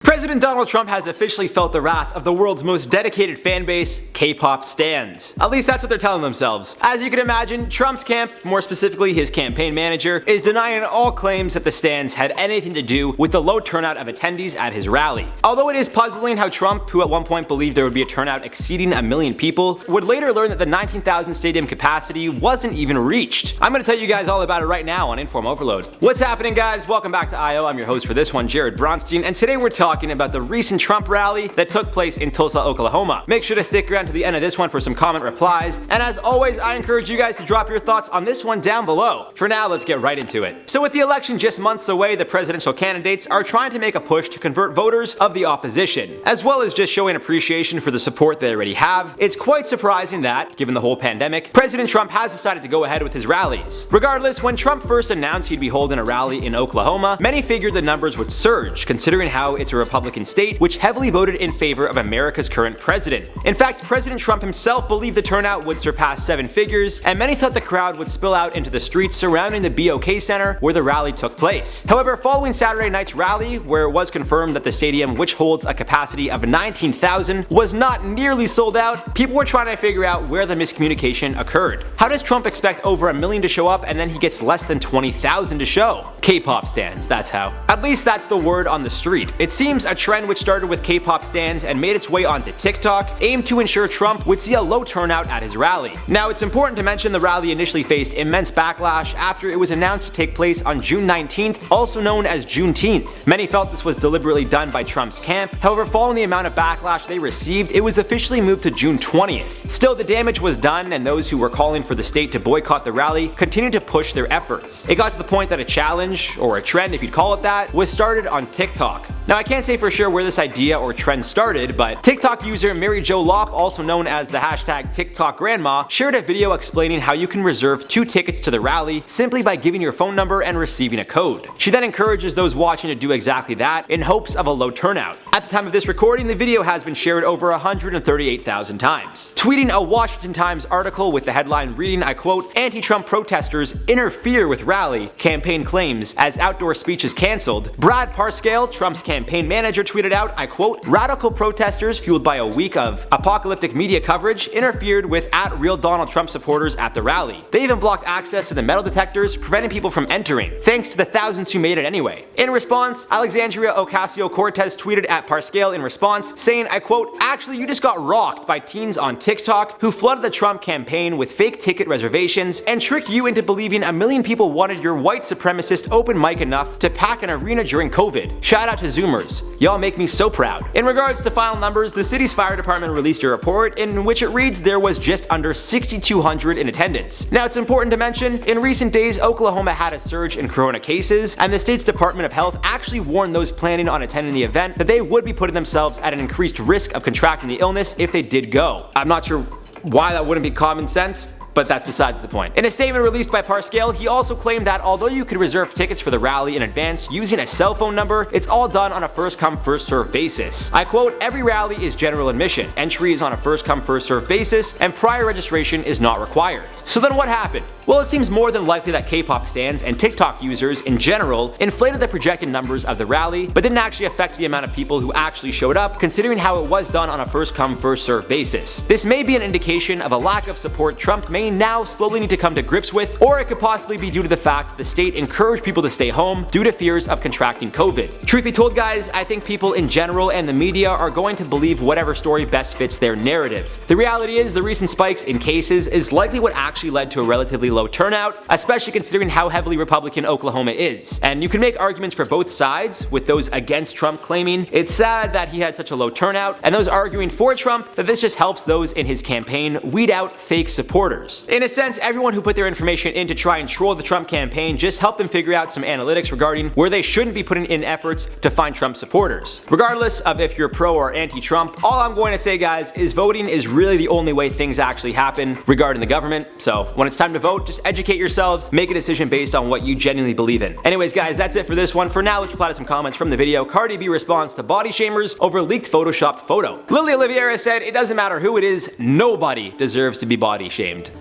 President Donald Trump has officially felt the wrath of the world's most dedicated fan base, K-pop stans. At least that's what they're telling themselves. As you can imagine, Trump's camp, more specifically his campaign manager, is denying all claims that the stans had anything to do with the low turnout of attendees at his rally. Although it is puzzling how Trump, who at one point believed there would be a turnout exceeding 1 million people, would later learn that the 19,000 stadium capacity wasn't even reached. I'm gonna tell you guys all about it right now on InformOverload. What's happening, guys? Welcome back to IO. I'm your host for this one, Jared Bronstein, and today we're talking about the recent Trump rally that took place in Tulsa, Oklahoma. Make sure to stick around to the end of this one for some comment replies, and as always, I encourage you guys to drop your thoughts on this one down below. For now, let's get right into it. So with the election just months away, the presidential candidates are trying to make a push to convert voters of the opposition, as well as just showing appreciation for the support they already have. It's quite surprising that, given the whole pandemic, President Trump has decided to go ahead with his rallies. Regardless, when Trump first announced he'd be holding a rally in Oklahoma, many figured the numbers would surge, considering how it's a Republican state which heavily voted in favor of America's current president. In fact, President Trump himself believed the turnout would surpass 7 figures, and many thought the crowd would spill out into the streets surrounding the BOK Center where the rally took place. However, following Saturday night's rally, where it was confirmed that the stadium, which holds a capacity of 19,000, was not nearly sold out, people were trying to figure out where the miscommunication occurred. How does Trump expect over 1 million to show up and then he gets less than 20,000 to show? K-pop stans, that's how. At least that's the word on the street. It seems a trend which started with K-pop stans and made its way onto TikTok aimed to ensure Trump would see a low turnout at his rally. Now, it's important to mention the rally initially faced immense backlash after it was announced to take place on June 19th, also known as Juneteenth. Many felt this was deliberately done by Trump's camp. However, following the amount of backlash they received, it was officially moved to June 20th. Still, the damage was done, and those who were calling for the state to boycott the rally continued to push their efforts. It got to the point that a challenge, or a trend if you'd call it that, was started on TikTok. Now, I can't say for sure where this idea or trend started, but TikTok user Mary Jo Lopp, also known as the hashtag TikTok Grandma, shared a video explaining how you can reserve 2 tickets to the rally simply by giving your phone number and receiving a code. She then encourages those watching to do exactly that in hopes of a low turnout. At the time of this recording, the video has been shared over 138,000 times. Tweeting a Washington Times article with the headline reading, I quote, "Anti-Trump protesters interfere with rally, campaign claims as outdoor speech is cancelled," Brad Parscale, Trump's campaign manager, tweeted out, I quote, "Radical protesters fueled by a week of apocalyptic media coverage interfered with @real Donald Trump supporters at the rally. They even blocked access to the metal detectors, preventing people from entering, thanks to the thousands who made it anyway." In response, Alexandria Ocasio-Cortez tweeted at Parscale in response, saying, I quote, "Actually, you just got rocked by teens on TikTok who flooded the Trump campaign with fake ticket reservations and tricked you into believing 1 million people wanted your white supremacist open mic enough to pack an arena during COVID. Shout out to Zoomers. Y'all make me so proud." In regards to final numbers, the city's fire department released a report in which it reads there was just under 6,200 in attendance. Now, it's important to mention, in recent days, Oklahoma had a surge in corona cases, and the state's Department of Health actually warned those planning on attending the event that they would be putting themselves at an increased risk of contracting the illness if they did go. I'm not sure why that wouldn't be common sense, but that's besides the point. In a statement released by Parscale, he also claimed that although you could reserve tickets for the rally in advance using a cell phone number, it's all done on a first-come, first-served basis. I quote, "Every rally is general admission. Entry is on a first-come, first-served basis, and prior registration is not required." So then what happened? Well, it seems more than likely that K-pop stans and TikTok users in general inflated the projected numbers of the rally, but didn't actually affect the amount of people who actually showed up, considering how it was done on a first-come, first-served basis. This may be an indication of a lack of support Trump may now slowly need to come to grips with, or it could possibly be due to the fact that the state encouraged people to stay home due to fears of contracting COVID. Truth be told, guys, I think people in general and the media are going to believe whatever story best fits their narrative. The reality is the recent spikes in cases is likely what actually led to a relatively low turnout, especially considering how heavily Republican Oklahoma is. And you can make arguments for both sides, with those against Trump claiming it's sad that he had such a low turnout, and those arguing for Trump that this just helps those in his campaign weed out fake supporters. In a sense, everyone who put their information in to try and troll the Trump campaign just helped them figure out some analytics regarding where they shouldn't be putting in efforts to find Trump supporters. Regardless of if you're pro or anti-Trump, all I'm going to say, guys, is voting is really the only way things actually happen regarding the government. So when it's time to vote, just educate yourselves, make a decision based on what you genuinely believe in. Anyways, guys, that's it for this one. For now, let's reply to some comments from the video. Cardi B responds to body shamers over leaked photoshopped photo. Lily Oliveira said, "It doesn't matter who it is, nobody deserves to be body shamed."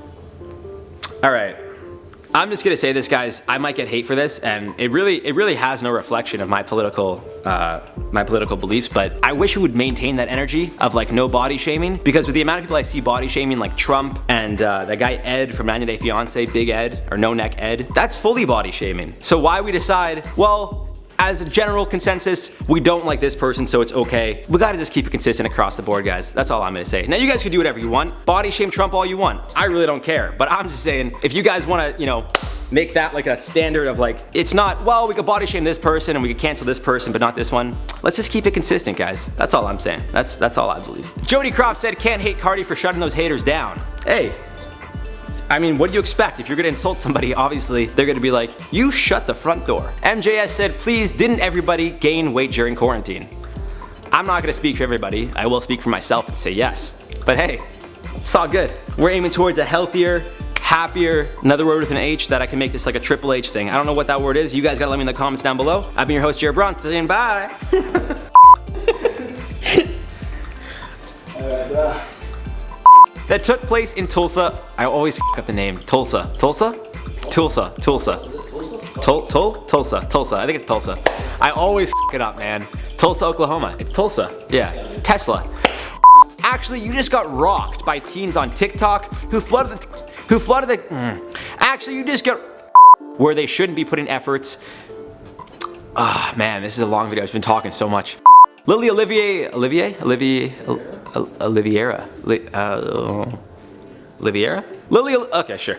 Alright, I'm just gonna say this, guys. I might get hate for this, and it really has no reflection of my political beliefs. But I wish we would maintain that energy of like no body shaming, because with the amount of people I see body shaming, like Trump and that guy Ed from 90 Day Fiance, Big Ed or No Neck Ed, that's fully body shaming. So why we decide, well, as a general consensus, we don't like this person, so it's okay. We gotta just keep it consistent across the board, guys. That's all I'm gonna say. Now, you guys can do whatever you want. Body shame Trump all you want. I really don't care. But I'm just saying, if you guys wanna, you know, make that like a standard of like, it's not, well, we could body shame this person and we could cancel this person, but not this one. Let's just keep it consistent, guys. That's all I'm saying. That's all I believe. Jody Croft said, can't hate Cardi for shutting those haters down. Hey. I mean, what do you expect? If you're gonna insult somebody, obviously, they're gonna be like, you shut the front door. MJS said, please, didn't everybody gain weight during quarantine? I'm not gonna speak for everybody. I will speak for myself and say yes. But hey, it's all good. We're aiming towards a healthier, happier, another word with an H that I can make this like a Triple H thing. I don't know what that word is. You guys gotta let me in the comments down below. I've been your host, Jared Bronson, saying bye. That took place in Tulsa. I always f up the name. Tulsa. Tulsa? Tulsa. Tulsa. Tulsa. Tulsa. I think it's Tulsa. I always f it up, man. Tulsa, Oklahoma. It's Tulsa. Yeah. Tesla. Actually, you just got rocked by teens on TikTok who flooded the. Actually, you just got where they shouldn't be putting efforts. Ah, man, this is a long video. I've been talking so much. Lily Oliviera. Lily, okay, sure.